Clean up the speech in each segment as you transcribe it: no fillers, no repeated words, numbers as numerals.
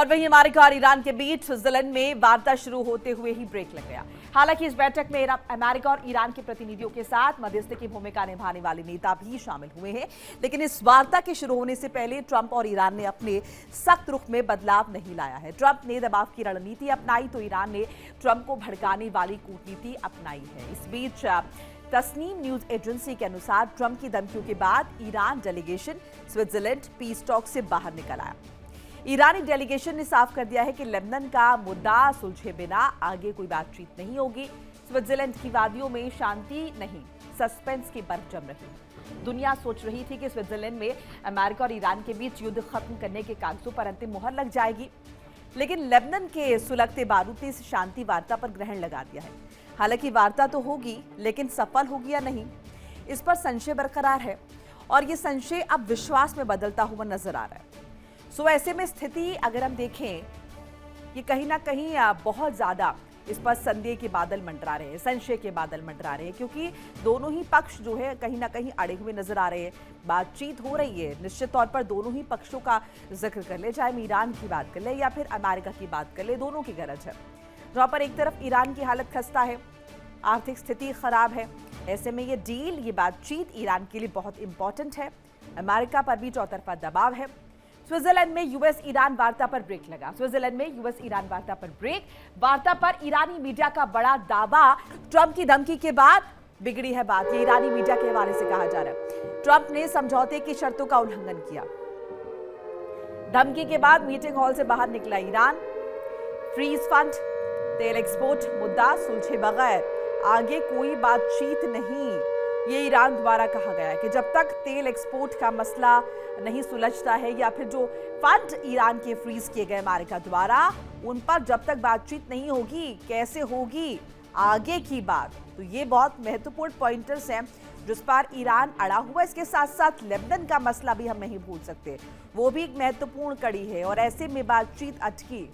और वहीं अमेरिका और ईरान के बीच स्विट्जरलैंड में वार्ता शुरू होते हुए ही ब्रेक लग गया। हालांकि इस बैठक में अमेरिका और ईरान के प्रतिनिधियों के साथ मध्यस्थी की भूमिका निभाने वाले नेता भी शामिल हुए हैं, लेकिन इस वार्ता के शुरू होने से पहले ट्रंप और ईरान ने अपने सख्त रुख में बदलाव नहीं लाया है। ट्रंप ने दबाव की रणनीति अपनाई तो ईरान ने ट्रंप को भड़काने वाली कूटनीति अपनाई है। इस बीच तस्नीम न्यूज एजेंसी के अनुसार ट्रंप की धमकियों के बाद Iran delegation Switzerland piece talk से बाहर निकल आया। ईरानी डेलीगेशन ने साफ कर दिया है कि लेबनान का मुद्दा सुलझे बिना आगे कोई बातचीत नहीं होगी। स्विट्जरलैंड की वादियों में शांति नहीं, सस्पेंस की बर्फ जम रही। दुनिया सोच रही थी कि स्विट्जरलैंड में अमेरिका और ईरान के बीच युद्ध खत्म करने के कागजों पर अंतिम मुहर लग जाएगी, लेकिन लेबनान के सुलगते बारूद ने इस शांति वार्ता पर ग्रहण लगा दिया है। हालांकि वार्ता तो होगी, लेकिन सफल होगी या नहीं, इस पर संशय बरकरार है और ये संशय अब विश्वास में बदलता हुआ नजर आ रहा है। सो ऐसे में स्थिति अगर हम देखें, ये कहीं ना कहीं बहुत ज्यादा इस पर संदेह के बादल मंडरा रहे हैं, संशय के बादल मंडरा रहे हैं, क्योंकि दोनों ही पक्ष जो है कहीं ना कहीं अड़े हुए नजर आ रहे हैं। बातचीत हो रही है, निश्चित तौर पर दोनों ही पक्षों का जिक्र कर ले, चाहे हम ईरान की बात कर ले या फिर अमेरिका की बात कर ले, दोनों की गरज है। जहां पर एक तरफ ईरान की हालत खस्ता है, आर्थिक स्थिति खराब है, ऐसे में ये डील, ये बातचीत ईरान के लिए बहुत इंपॉर्टेंट है। अमेरिका पर भी चौतरफा दबाव है। स्विट्जरलैंड में यूएस ईरान वार्ता पर ब्रेक लगा। स्विट्जरलैंड में यूएस ईरान वार्ता पर ब्रेक। वार्ता पर ईरानी मीडिया का बड़ा दावा। ट्रंप की धमकी के बाद बिगड़ी है बात, ये ईरानी मीडिया के हवाले से कहा जा रहा है। ट्रंप ने समझौते की शर्तों का उल्लंघन किया। धमकी के बाद मीटिंग हॉल से बाहर निकला ईरान। फ्रीज फंड, तेल एक्सपोर्ट मुद्दा सुलझे बगैर आगे कोई बातचीत नहीं, ये ईरान द्वारा कहा गया है कि जब तक तेल एक्सपोर्ट का मसला नहीं सुलझता है या फिर जो फंड ईरान के फ्रीज किए गए अमेरिका द्वारा, उन पर जब तक बातचीत नहीं होगी, कैसे होगी आगे की बात। तो ये बहुत महत्वपूर्ण पॉइंटर्स हैं जिस पर ईरान अड़ा हुआ। इसके साथ साथ लेबनान का मसला भी हम नहीं भूल सकते, वो भी एक महत्वपूर्ण कड़ी है और ऐसे में बातचीत अटकी।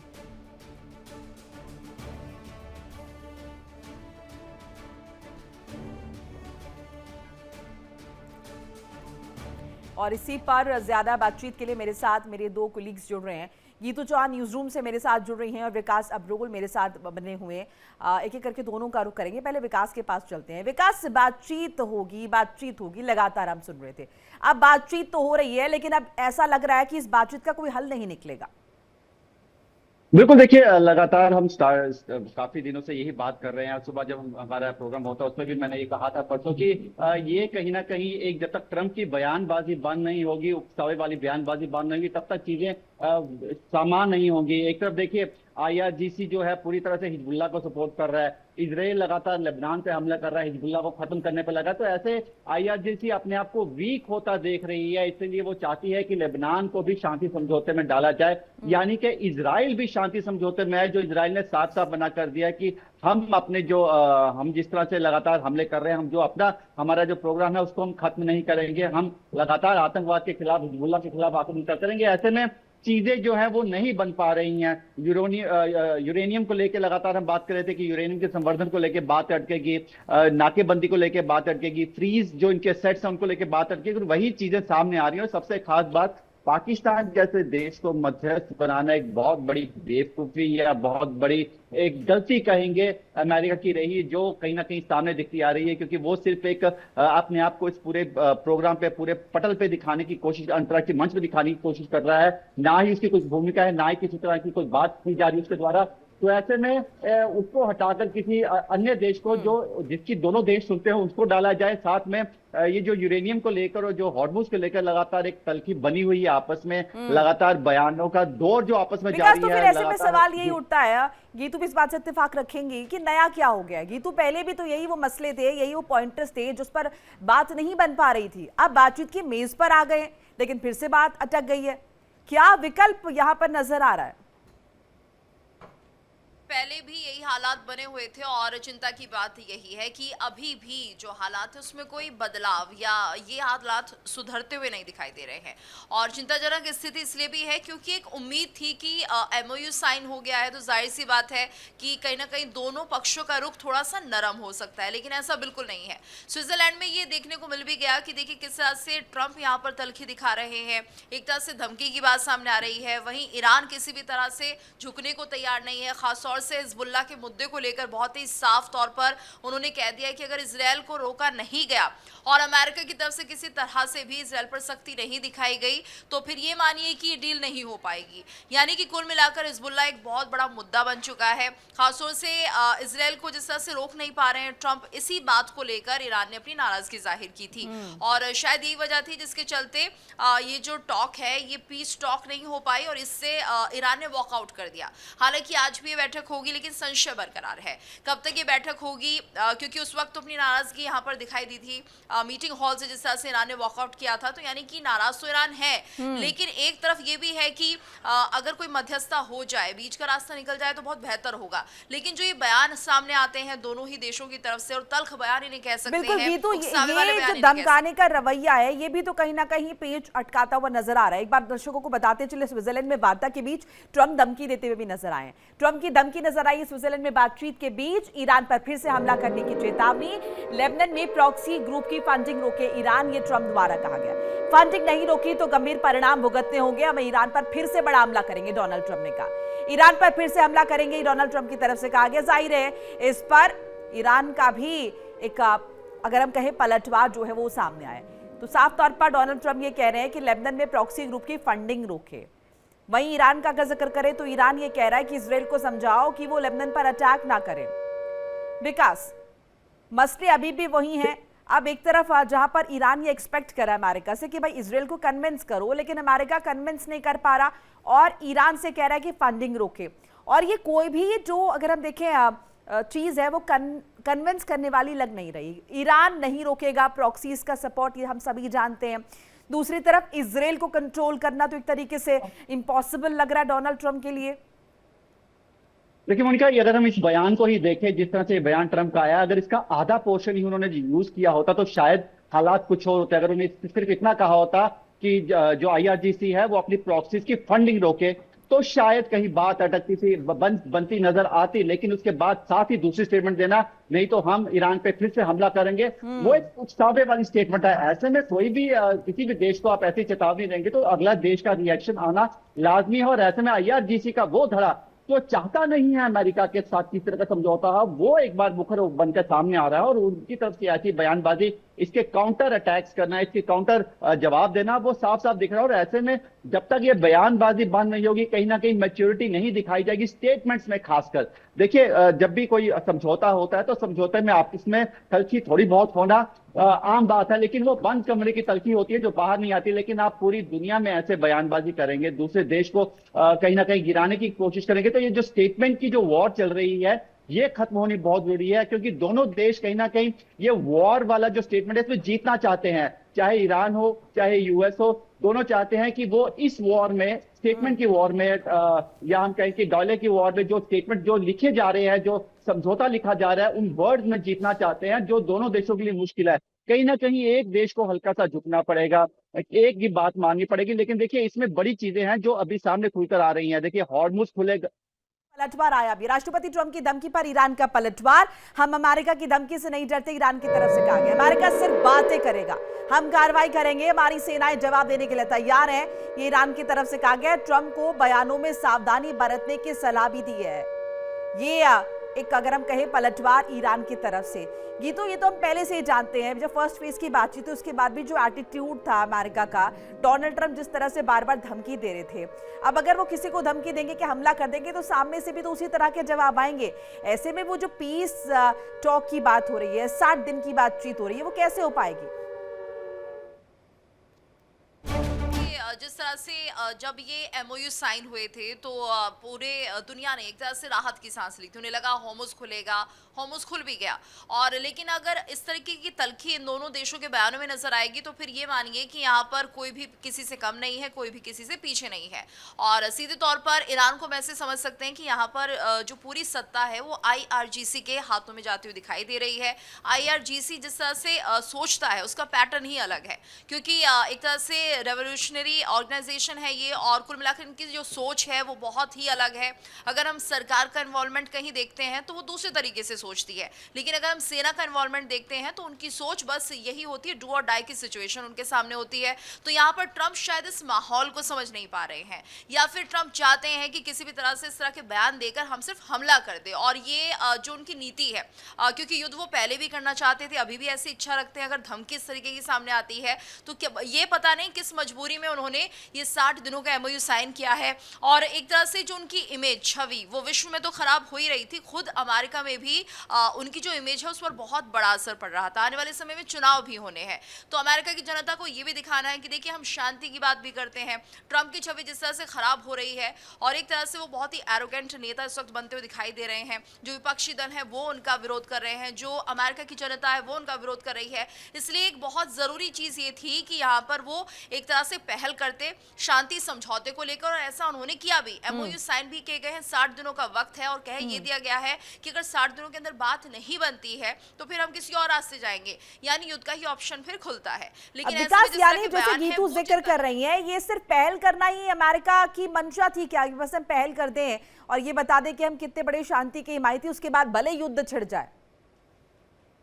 और इसी पर ज्यादा बातचीत के लिए मेरे साथ मेरे दो कोलीग्स जुड़ रहे हैं। गीतू चौहान न्यूज रूम से मेरे साथ जुड़ रही हैं और विकास अब्रोगल मेरे साथ बने हुए हैं। एक एक करके दोनों का रुख करेंगे। पहले विकास के पास चलते हैं। विकास, बातचीत होगी लगातार हम सुन रहे थे। अब बातचीत तो हो रही है, लेकिन अब ऐसा लग रहा है कि इस बातचीत का कोई हल नहीं निकलेगा। बिल्कुल, देखिए लगातार हम काफी दिनों से यही बात कर रहे हैं। सुबह जब हमारा प्रोग्राम होता है उसमें भी मैंने ये कहा था परसों कि ये कहीं ना कहीं एक, जब तक ट्रंप की बयानबाजी बंद नहीं होगी, उकसावे वाली बयानबाजी बंद नहीं होगी, तब तक चीजें सामान नहीं होंगी। एक तरफ देखिए आईआरजीसी जो है पूरी तरह से हिजबुल्ला को सपोर्ट कर रहा है, इजराइल लगातार लेबनान पे हमला कर रहा है, हिजबुल्ला को खत्म करने पर लगा। तो ऐसे आईआरजीसी अपने आप को वीक होता देख रही है, इसलिए वो चाहती है कि लेबनान को भी शांति समझौते में डाला जाए, यानी कि इजराइल भी शांति समझौते में है। जो इजराइल ने साफ साफ मना कर दिया कि हम अपने जो हम जिस तरह से लगातार हमले कर रहे हैं, हम जो हमारा जो प्रोग्राम है उसको हम खत्म नहीं करेंगे, हम लगातार आतंकवाद के खिलाफ, हिजबुल्ला के खिलाफ आक्रमण करेंगे। ऐसे में चीजें जो है वो नहीं बन पा रही हैं। यूरेनियम को लेकर लगातार हम बात कर रहे थे कि यूरेनियम के संवर्धन को लेकर बात अटकेगी, नाकेबंदी को लेकर बात अटकेगी, फ्रीज जो इनके सेट्स हैं उनको लेकर बात अटकेगी। वही चीजें सामने आ रही हैं। और सबसे खास बात, पाकिस्तान जैसे देश को मध्यस्थ बनाना एक बहुत बड़ी बेवकूफी या बहुत बड़ी एक गलती कहेंगे अमेरिका की रही, जो कहीं ना कहीं सामने दिखती आ रही है, क्योंकि वो सिर्फ एक अपने आप को इस पूरे प्रोग्राम पे, पूरे पटल पे दिखाने की कोशिश, अंतर्राष्ट्रीय मंच पे दिखाने की कोशिश कर रहा है। ना ही उसकी कुछ भूमिका है, ना ही किसी तरह की कोई बात की जा रही है उसके द्वारा। तो ऐसे में उसको हटाकर किसी अन्य देश को, जो जिसकी दोनों देश सुनते हैं, उसको डाला जाए। साथ में ये जो यूरेनियम को लेकर और जो हॉर्मुज को लेकर लगातार एक तलखी बनी हुई है आपस में, लगातार बयानों का दौर जो आपस में जारी तो है। फिर ऐसे में सवाल यही उठता है, गीतू भी इस बात से इत्तेफाक रखेंगी कि नया क्या हो गया। गीतू, पहले भी तो यही वो मसले थे, यही वो पॉइंटर्स थे जिस पर बात नहीं बन पा रही थी। अब बातचीत की मेज पर आ गए, लेकिन फिर से बात अटक गई है। क्या विकल्प यहाँ पर नजर आ रहा है? पहले पहले भी यही हालात बने हुए थे और चिंता की बात यही है कि अभी भी जो हालात है उसमें कोई बदलाव या ये हालात सुधरते हुए नहीं दिखाई दे रहे हैं। और चिंताजनक स्थिति इसलिए भी है क्योंकि एक उम्मीद थी कि एमओयू साइन हो गया है तो जाहिर सी बात है कि कहीं ना कहीं दोनों पक्षों का रुख थोड़ा सा नरम हो सकता है, लेकिन ऐसा बिल्कुल नहीं है। स्विट्जरलैंड में ये देखने को मिल भी गया कि देखिए किस तरह से ट्रंप यहाँ पर तलखी दिखा रहे हैं, एक तरह से धमकी की बात सामने आ रही है। वहीं ईरान किसी भी तरह से झुकने को तैयार नहीं है, खासतौर से हिजबुल्लाह के मुद्दे को लेकर बहुत ही साफ तौर पर उन्होंने कह दिया है कि अगर इजरायल को रोका नहीं गया और अमेरिका की तरफ से किसी तरह से भी इजरायल पर सख्ती नहीं दिखाई गई तो फिर ये मानिए कि ये डील नहीं हो पाएगी। यानी कि कुल मिलाकर हिजबुल्लाह एक बहुत बड़ा मुद्दा बन चुका है। खासतौर से इजरायल को जिस तरह से रोक नहीं पा रहे हैं ट्रंप, इसी बात को लेकर ईरान ने अपनी नाराजगी जाहिर की थी और शायद यही वजह थी जिसके चलते ये जो टॉक है ये पीस टॉक नहीं हो पाई और इससे ईरान ने वॉकआउट कर दिया। हालांकि आज भी ये बैठक होगी लेकिन संशय बरकरार है कब तक ये बैठक होगी, क्योंकि उस वक्त तो अपनी नाराजगी यहाँ पर दिखाई दी थी मीटिंग हॉल से जिस तरह से ईरान ने वॉकआउट किया था। तो यानी कि नाराज तो ईरान है, लेकिन एक तरफ ये भी है कि अगर कोई मध्यस्थता हो जाए, बीच का रास्ता निकल जाए तो बहुत बेहतर होगा। लेकिन जो ये बयान सामने आते हैं दोनों ही देशों की तरफ से, और तल्ख बयान इन्हें कह सकते बिल्कुल, हैं, ये तो उकसावे वाले ये बयान जो इन्हें कह धमकाने का रवैया है ये भी तो कहीं ना कहीं पेच अटकाता हुआ नजर आ रहा है। एक बार दर्शकों को बताते चले, स्विट्जरलैंड में वार्ता के बीच ट्रंप धमकी देते हुए भी नजर आए। ट्रंप की धमकी नजर आई स्विट्जरलैंड में बातचीत के बीच। ईरान पर फिर से हमला करने की चेतावनी, लेबनान में प्रॉक्सी ग्रुप की फंडिंग रोके ईरान, ये ट्रंप द्वारा कहा गया। फंडिंग नहीं रोकी तो गंभीर परिणाम भुगतने होंगे, हम ईरान पर फिर से बड़ा हमला करेंगे, डोनाल्ड ट्रंप ने कहा। ईरान पर फिर से हमला करेंगे, डोनाल्ड ट्रंप की तरफ से कहा गया। जाहिर है इस पर ईरान का भी एक अगर हम कहें पलटवार जो है वो सामने आए। तो साफ तौर पर डोनाल्ड ट्रंप ये कह रहे हैं कि लेबनान में प्रॉक्सी ग्रुप की फंडिंग रोके। वहीं ईरान का अगर जिक्र करें तो ईरान ये कह रहा है कि इजराइल को समझाओ कि वो लेबनान पर अटैक ना करे। विकास, मसले अभी भी वही हैं। अब एक तरफ जहां पर ईरान ये एक्सपेक्ट कर रहा है अमेरिका से कि भाई इजराइल को कन्विंस करो, लेकिन अमेरिका कन्विंस नहीं कर पा रहा और ईरान से कह रहा है कि फंडिंग रोके। और ये कोई भी जो अगर हम देखें चीज है वो कन्विंस करने वाली लग नहीं रही। ईरान नहीं रोकेगा प्रॉक्सीज का सपोर्ट, ये हम सभी जानते हैं। दूसरी तरफ इजराइल को कंट्रोल करना तो एक तरीके से इम्पॉसिबल लग रहा है डोनाल्ड ट्रंप के लिए। लेकिन उनका अगर हम इस बयान को ही देखें, जिस तरह से ये बयान ट्रंप का आया, अगर इसका आधा पोर्शन ही उन्होंने यूज किया होता तो शायद हालात कुछ और होते। अगर उन्हें सिर्फ इतना कहा होता कि जो आईआरजीसी है वो अपनी प्रॉक्सीज की फंडिंग रोके तो शायद कहीं बात अटकती सी बनती नजर आती। लेकिन उसके बाद साथ ही दूसरी स्टेटमेंट देना, नहीं तो हम ईरान पे फिर से हमला करेंगे, वो एक उकसावे वाली स्टेटमेंट है। ऐसे में कोई भी किसी भी देश को आप ऐसी चेतावनी देंगे तो अगला देश का रिएक्शन आना लाजमी है। और ऐसे में आईआरजीसी का वो धड़ा तो चाहता नहीं है अमेरिका के साथ किस तरह का समझौता है, वो एक बार मुखर बनकर सामने आ रहा है। और उनकी तरफ से ऐसी बयानबाजी, इसके काउंटर अटैक्स करना, इसके काउंटर जवाब देना वो साफ साफ दिख रहा है। और ऐसे में जब तक ये बयानबाजी बंद नहीं होगी, कहीं ना कहीं मैच्योरिटी नहीं दिखाई जाएगी स्टेटमेंट्स में। खासकर देखिए, जब भी कोई समझौता होता है तो समझौते में आपस में तलखी थोड़ी बहुत होना आम बात है, लेकिन वो बंद कमरे की तलखी होती है जो बाहर नहीं आती। लेकिन आप पूरी दुनिया में ऐसे बयानबाजी करेंगे, दूसरे देश को कहीं ना कहीं गिराने की कोशिश करेंगे, तो ये जो स्टेटमेंट की जो वॉर चल रही है ये खत्म होनी बहुत जरूरी है। क्योंकि दोनों देश कहीं ना कहीं ये वॉर वाला जो स्टेटमेंट है इसमें जीतना चाहते हैं, चाहे ईरान हो चाहे यूएस हो, दोनों चाहते हैं कि वो इस वॉर में, स्टेटमेंट की वॉर में या हम कहें कि डॉलर की वॉर में जो स्टेटमेंट जो लिखे जा रहे हैं, जो समझौता लिखा जा रहा है, उन वर्ड्स में जीतना चाहते हैं, जो दोनों देशों के लिए मुश्किल है। कहीं ना कहीं एक देश को हल्का सा झुकना पड़ेगा, एक ही बात माननी पड़ेगी। लेकिन देखिए इसमें बड़ी चीजें हैं जो अभी सामने खुलकर आ रही हैं। देखिए हॉर्मुज खुलेगा, पलटवार आया भी, राष्ट्रपति ट्रंप की धमकी पर ईरान का पलटवार। हम अमेरिका की धमकी से नहीं डरते, ईरान की तरफ से कहा गया। अमेरिका सिर्फ बातें करेगा, हम कार्रवाई करेंगे, हमारी सेनाएं जवाब देने के लिए तैयार हैं, ये ईरान की तरफ से कहा गया। ट्रंप को बयानों में सावधानी बरतने की सलाह भी दी है। ये एक अगर हम कहें पलटवार ईरान की तरफ से। ये तो हम पहले से ही जानते हैं, जब फर्स्ट फेज की बातचीत थी उसके बाद भी जो एटीट्यूड था अमेरिका का, डोनाल्ड ट्रंप जिस तरह से बार बार धमकी दे रहे थे, अब अगर वो किसी को धमकी देंगे कि हमला कर देंगे तो सामने से भी तो उसी तरह के जवाब आएंगे। ऐसे में वो जो पीस टॉक की बात हो रही है, 60 दिन की बातचीत हो रही है, वो कैसे हो पाएगी? जिस तरह से जब ये एमओयू साइन हुए थे तो पूरे दुनिया ने एक तरह से राहत की सांस ली थी। उन्हें लगा होर्मुज खुलेगा, होर्मुज खुल भी गया। और लेकिन अगर इस तरीके की तलखी इन दोनों देशों के बयानों में नजर आएगी तो फिर ये मानिए कि यहाँ पर कोई भी किसी से कम नहीं है, कोई भी किसी से पीछे नहीं है। और सीधे तौर पर ईरान को वैसे समझ सकते हैं कि यहाँ पर जो पूरी सत्ता है वो IRGC के हाथों में जाती हुई दिखाई दे रही है। IRGC जिस तरह से सोचता है उसका पैटर्न ही अलग है, क्योंकि एक तरह से रेवोल्यूशनरी ऑर्गेनाइजेशन है ये, और कुल मिलाकर इनकी जो सोच है वो बहुत ही अलग है। अगर हम सरकार का इन्वॉल्वमेंट कहीं देखते हैं तो वो दूसरे तरीके से सोचती है, लेकिन अगर हम सेना का इन्वॉल्वमेंट देखते हैं तो उनकी सोच बस यही होती है, डू और डाई की सिचुएशन उनके सामने होती है। तो यहाँ पर ट्रंप शायद इस माहौल को समझ नहीं पा रहे हैं, या फिर ट्रंप चाहते हैं कि किसी भी तरह से इस तरह के बयान देकर हम सिर्फ हमला कर दे। और ये जो उनकी नीति है, क्योंकि युद्ध वो पहले भी करना चाहते थे, अभी भी ऐसी इच्छा रखते हैं, अगर धमकी इस तरीके की सामने आती है तो ये पता नहीं किस मजबूरी में उन्होंने ये 60 दिनों का एमओयू साइन किया है। और एक तरह से जो उनकी इमेज, छवि, वो विश्व में तो खराब हो ही रही थी, खुद अमेरिका में भी उनकी जो इमेज है उस पर बहुत बड़ा असर पड़ रहा था। आने वाले समय में चुनाव भी होने हैं, तो अमेरिका की जनता को ये भी दिखाना है कि देखिए हम शांति की बात भी करते हैं। ट्रंप की छवि जिस तरह से खराब हो रही है और एक तरह से वो बहुत ही एरोगेंट नेता इस वक्त बनते हुए दिखाई दे रहे हैं, जो विपक्षी दल है वो उनका विरोध कर रहे हैं, जो अमेरिका की जनता है वो उनका विरोध कर रही है। इसलिए एक बहुत जरूरी चीज ये थी कि यहाँ पर वो एक तरह से पहल करते शांति समझौते को लेकर, और ऐसा उन्होंने किया भी। एमओयू साइन भी किए गए हैं, 60 दिनों का वक्त है, और कह ये दिया गया है कि अगर 60 दिनों के अंदर बात नहीं बनती है तो फिर हम किसी और रास्ते जाएंगे, यानी युद्ध का ही ऑप्शन फिर खुलता है। लेकिन ऐसे में जिस तरह के जैसे बयान हैं, गीतू वो जिक्र कर रही है, ये सिर्फ पहल करना ही अमेरिका की मंशा थी क्या, बस हम पहल कर दें और ये बता दें कि हम कितने बड़े शांति के हिमायती, उसके बाद भले युद्ध छिड़ जाए?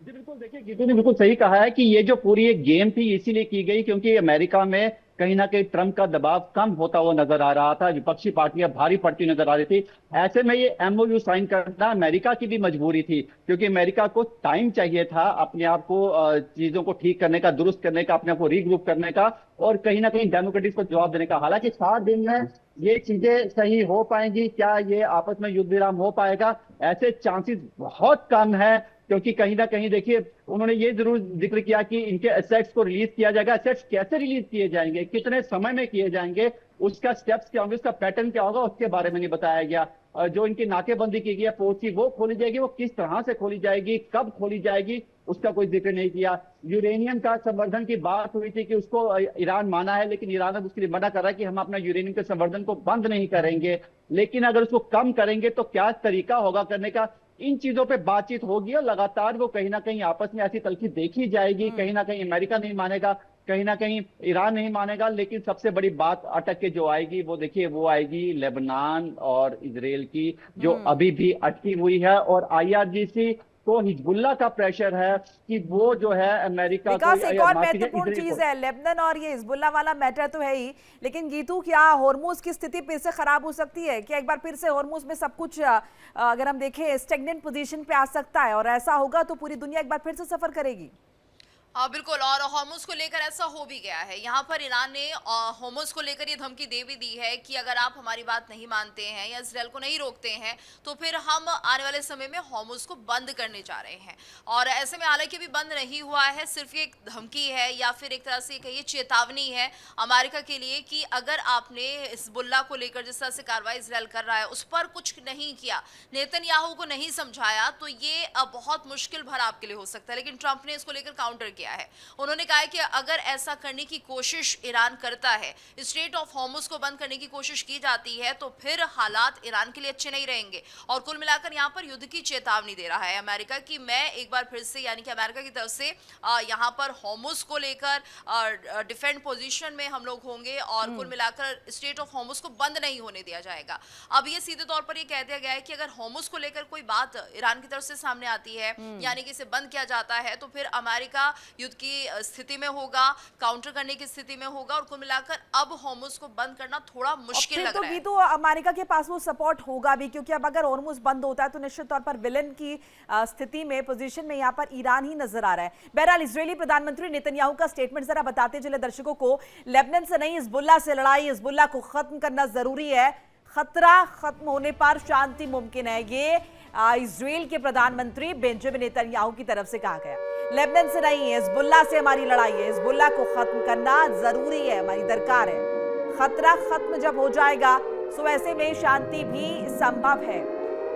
जी बिल्कुल, देखिए गीतू ने बिल्कुल सही कहा है कि ये जो पूरी एक गेम थी इसीलिए की गई क्योंकि अमेरिका में कहीं ना कहीं ट्रंप का दबाव कम होता हुआ नजर आ रहा था, विपक्षी पार्टियां भारी पड़ती नजर आ रही थी। ऐसे में ये एमओयू साइन करना अमेरिका की भी मजबूरी थी, क्योंकि अमेरिका को टाइम चाहिए था अपने आप को चीजों को ठीक करने का, दुरुस्त करने का, अपने आप को रीग्रुप करने का और कहीं ना कहीं डेमोक्रेटिक्स को जवाब देने का। हालांकि 7 दिन में ये चीजें सही हो पाएंगी क्या, ये आपस में युद्ध विराम हो पाएगा, ऐसे चांसेस बहुत कम है, क्योंकि कहीं ना कहीं देखिए उन्होंने ये जरूर जिक्र किया कि इनके एसेट्स को रिलीज किया जाएगा। एसेट्स कैसे रिलीज किए जाएंगे, कितने समय में किए जाएंगे, उसका स्टेप्स क्या होंगे, उसका पैटर्न क्या होगा, उसके बारे में नहीं बताया गया। जो इनकी नाकेबंदी की गई है, पोर्ट की, वो खोली जाएगी, वो किस तरह से खोली जाएगी, कब खोली जाएगी, उसका कोई जिक्र नहीं किया। यूरेनियम का संवर्धन की बात हुई थी कि उसको ईरान माना है, लेकिन ईरान अब उसके लिए मना कर रहा है कि हम अपना यूरेनियम के संवर्धन को बंद नहीं करेंगे, लेकिन अगर उसको कम करेंगे तो क्या तरीका होगा करने का, इन चीजों पे बातचीत होगी और लगातार वो कहीं ना कहीं आपस में ऐसी तलखी देखी जाएगी। कहीं ना कहीं अमेरिका नहीं मानेगा, कहीं ना कहीं ईरान नहीं मानेगा, लेकिन सबसे बड़ी बात अटक के जो आएगी वो देखिए वो आएगी लेबनान और इजराइल की, जो अभी भी अटकी हुई है। और IRGC को हिजबुल्लाह का प्रेशर है कि वो जो है अमेरिका विकास, एक और महत्वपूर्ण चीज है, लेबनान और ये हिजबुल्लाह वाला मैटर तो है ही, लेकिन गीतू क्या होर्मुज की स्थिति फिर से खराब हो सकती है क्या? एक बार फिर से होर्मुज में सब कुछ अगर हम देखें स्टेगनेंट पोजीशन पे आ सकता है, और ऐसा होगा तो पूरी दुनिया एक बार फिर से सफर करेगी। बिल्कुल, और होर्मुज को लेकर ऐसा हो भी गया है। यहाँ पर ईरान ने होर्मुज को लेकर ये धमकी दे भी दी है कि अगर आप हमारी बात नहीं मानते हैं या इजराइल को नहीं रोकते हैं तो फिर हम आने वाले समय में होर्मुज को बंद करने जा रहे हैं। और ऐसे में हालांकि अभी बंद नहीं हुआ है, सिर्फ एक धमकी है या फिर एक तरह से कहिए चेतावनी है अमेरिका के लिए कि अगर आपने हिजबुल्लाह को लेकर जिस तरह से कार्रवाई इजराइल कर रहा है उस पर कुछ नहीं किया, नेतन्याहू को नहीं समझाया, तो ये बहुत मुश्किल भर आपके लिए हो सकता है। लेकिन ट्रंप ने इसको लेकर काउंटर किया है। उन्होंने कहा है कि अगर ऐसा करने की कोशिश ईरान करता है, स्ट्रेट ऑफ होर्मुज को बंद करने की कोशिश की जाती है, तो फिर हालात ईरान के लिए अच्छे नहीं रहेंगे। और कुल मिलाकर यहाँ पर युद्ध की चेतावनी दे रहा है अमेरिका कि मैं एक बार फिर से, यानी कि अमेरिका की तरफ से यहाँ पर होर्मुज को लेकर डिफेंड पोजीशन में हम लोग होंगे और कुल मिलाकर स्ट्रेट ऑफ होर्मुज को बंद नहीं होने दिया जाएगा। अब ये सीधे तौर पर ये कह दिया गया है कि अगर होर्मुज को लेकर कोई बात ईरान की तरफ से सामने आती है, यानी कि इसे बंद किया जाता है, तो फिर अमेरिका युद्ध की स्थिति में होगा, काउंटर करने की स्थिति में होगा। और कुल मिलाकर अब होर्मुज को बंद करना थोड़ा मुश्किल लग रहा है। तो अमेरिका के पास वो सपोर्ट होगा भी, क्योंकि अब अगर होर्मुज बंद होता है तो निश्चित तौर पर विलन की स्थिति में, पोजीशन में यहाँ पर ईरान ही नजर आ रहा है। बहरहाल इजरायली प्रधानमंत्री नेतन्याहू का स्टेटमेंट जरा बताते चले दर्शकों को। लेबनान से नहीं, हिजबुल्लाह से लड़ाई, हिजबुल्लाह को खत्म करना जरूरी है, खतरा खत्म होने पर शांति मुमकिन है, ये इजराइल के प्रधानमंत्री बेंजामिन नेतन्याहू की तरफ से कहा गया। लेबनान से नहीं, हिजबुल्लाह से हमारी लड़ाई है, हिजबुल्लाह को खत्म करना जरूरी है, हमारी दरकार है, खतरा खत्म जब हो जाएगा तो ऐसे में शांति भी संभव है।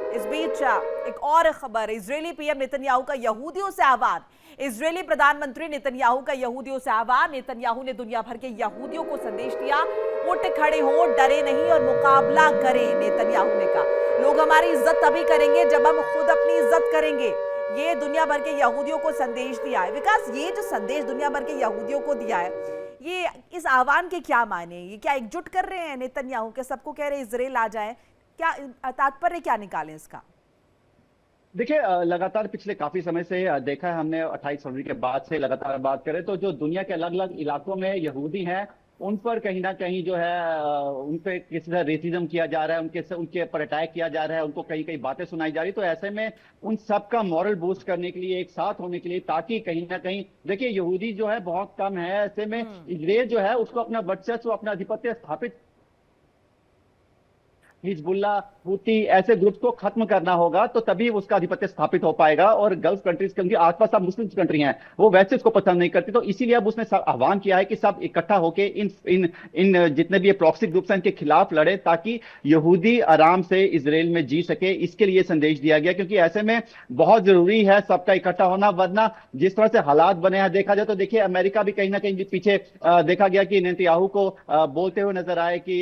इस बीच एक और खबर, इजरायली पीएम नेतन्याहू का यहूदियों से आह्वान। इजरायली प्रधानमंत्री नेतन्याहू का यहूदियों से आह्वान। नेतन्याहू ने दुनिया भर के यहूदियों को संदेश दिया, उठ खड़े हो, डरे नहीं और मुकाबला करें। नेतन्याहू ने कहा, लोग हमारी इज्जत तभी करेंगे जब हम खुद अपनी इज्जत करेंगे। ये दुनिया भर के यहूदियों को संदेश दिया है। विकास, ये जो संदेश दुनिया भर के यहूदियों को दिया है, ये इस आह्वान के क्या माने? ये क्या एकजुट कर रहे हैं नेतन्याहू के, सबको कह रहे हैं इजराइल आ जाए? क्या तात्पर्य क्या निकालें इसका? देखिए, लगातार पिछले काफी समय से देखा है हमने, 28 फरवरी के बाद से लगातार बात करें तो जो दुनिया के अलग अलग इलाकों में यहूदी हैं उन पर कहीं ना कहीं जो है उन पे किसी तरह रेसिज्म किया जा रहा है, उनके पर अटैक किया जा रहा है, उनको कई कई बातें सुनाई जा रही। तो ऐसे में उन सब का मॉरल बूस्ट करने के लिए, एक साथ होने के लिए, ताकि कहीं ना कहीं देखिए यहूदी जो है बहुत कम है, ऐसे में इजराइल जो है उसको अपना वर्चस्व, अपना आधिपत्य स्थापित, हिजबुल्ला, हूती ऐसे ग्रुप्स को खत्म करना होगा तो तभी उसका आधिपत्य स्थापित हो पाएगा। और गल्फ कंट्रीज के आसपास सब मुस्लिम कंट्री हैं, वो वैसे इसको पसंद नहीं करती। तो इसीलिए अब उसने आह्वान किया है कि सब इकट्ठा होकर इन जितने भी ये प्रॉक्सी ग्रुप्स हैं इनके खिलाफ लड़े, ताकि यहूदी आराम से इजराइल में जी सके। इसके लिए संदेश दिया गया, क्योंकि ऐसे में बहुत जरूरी है सबका इकट्ठा होना, वरना जिस तरह से हालात बने हैं देखा जाए तो देखिए अमेरिका भी कहीं ना कहीं पीछे देखा गया कि नेतन्याहू को बोलते हुए नजर आए कि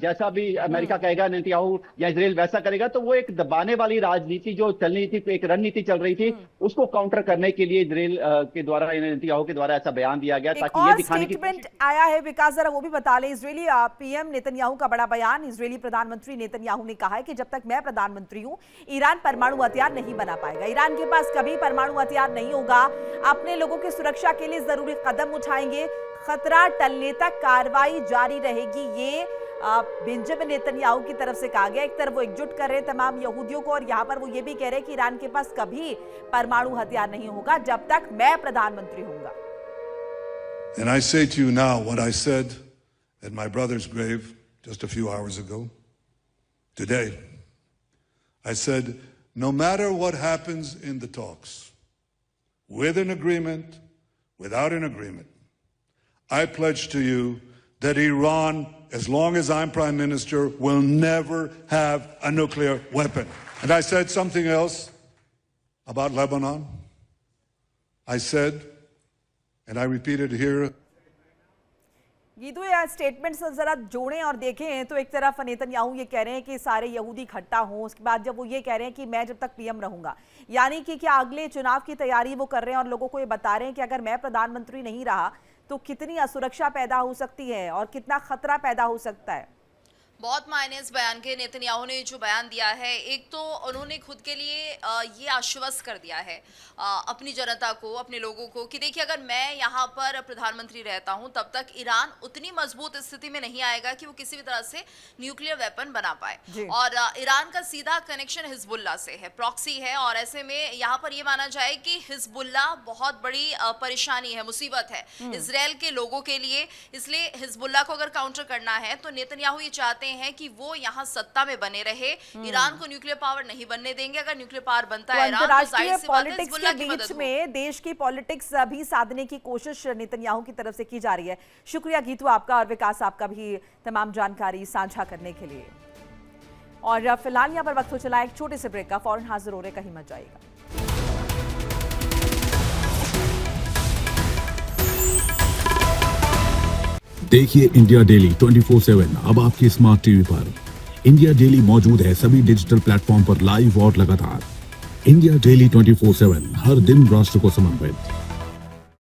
जैसा भी अमेरिका कहेगा नेतन्याहू या इजराइल वैसा करेगा। तो वो एक दबाने वाली राजनीति जो चल रही थी, एक रणनीति चल रही थी, उसको काउंटर करने के लिए इजराइल के द्वारा, नेतन्याहू के द्वारा ऐसा बयान दिया गया, ताकि ये दिखाने की स्टेटमेंट आया है। विकास, जरा वो भी बता लें। इजरायली पीएम नेतन्याहू का बड़ा बयान। इजरायली प्रधानमंत्री नेतन्याहू ने कहा है कि जब तक मैं प्रधानमंत्री हूं ईरान परमाणु हथियार नहीं बना पाएगा। ईरान के पास कभी परमाणु हथियार नहीं होगा। अपने लोगों की सुरक्षा के लिए जरूरी कदम उठाएंगे। खतरा टलने तक कार्रवाई जारी रहेगी। ये बेंजामिन नेतन्याहू की तरफ से कहा गया। एक तरफ वो एकजुट कर रहे हैं तमाम यहूदियों को और यहाँ पर वो ये भी कह रहे हैं कि ईरान के पास कभी परमाणु हथियार नहीं होगा जब तक मैं प्रधानमंत्री होऊंगा। And I say to you now what I said at my brother's grave just a few hours ago. Today, I said, no matter what happens in the talks, with an agreement, without an agreement, I pledge to you that Iran, as long as I'm Prime Minister, will never have a nuclear weapon. And I said something else about Lebanon. I said, and I repeat it here. ये तो यार statement से जरा जोड़ें और देखें तो एक तरफ नेतन्याहू ये कह रहे हैं कि सारे यहूदी इकट्ठा हों, उसके बाद जब वो ये कह रहे हैं कि मैं जब तक पीएम रहूंगा, यानी कि क्या अगले चुनाव की तैयारी वो कर रहे हैं और लोगों को ये बता रहे हैं कि अगर मैं प्रधानमंत्री नहीं रहा तो कितनी असुरक्षा पैदा हो सकती है और कितना खतरा पैदा हो सकता है। बहुत मायने इस बयान के। नेतन्याहू ने जो बयान दिया है, एक तो उन्होंने खुद के लिए ये आश्वस्त कर दिया है अपनी जनता को, अपने लोगों को, कि देखिए अगर मैं यहाँ पर प्रधानमंत्री रहता हूँ तब तक ईरान उतनी मजबूत स्थिति में नहीं आएगा कि वो किसी भी तरह से न्यूक्लियर वेपन बना पाए। और ईरान का सीधा कनेक्शन हिजबुल्ला से है, प्रॉक्सी है, और ऐसे में यहाँ पर ये माना जाए कि हिजबुल्ला बहुत बड़ी परेशानी है, मुसीबत है इजराइल के लोगों के लिए। इसलिए हिजबुल्ला को अगर काउंटर करना है तो नेतन्याहू ये चाहते हैं कि वो यहाँ सत्ता में बने रहे, ईरान को न्यूक्लियर पावर नहीं बनने देंगे। अगर न्यूक्लियर पावर बनता है ईरान तो जाहिर सी बात है हिजबुल्ला की मदद में देश की पॉलिटिक्स भी साधने की कोशिश नेतन्याहू की तरफ से की जा रही है। शुक्रिया गीतू आपका और विकास आपका भी तमाम जानकारी साझा करने के लिए। और फिलहाल यहाँ पर वक्त हो चला एक छोटे से ब्रेक का, फौरन हाजिर हो रहे, कहीं मत जाइएगा। देखिए इंडिया डेली 24/7 अब आपकी स्मार्ट टीवी पर। इंडिया डेली मौजूद है सभी डिजिटल प्लेटफॉर्म पर लाइव और लगातार। इंडिया डेली 24/7 हर दिन राष्ट्र को समर्पित।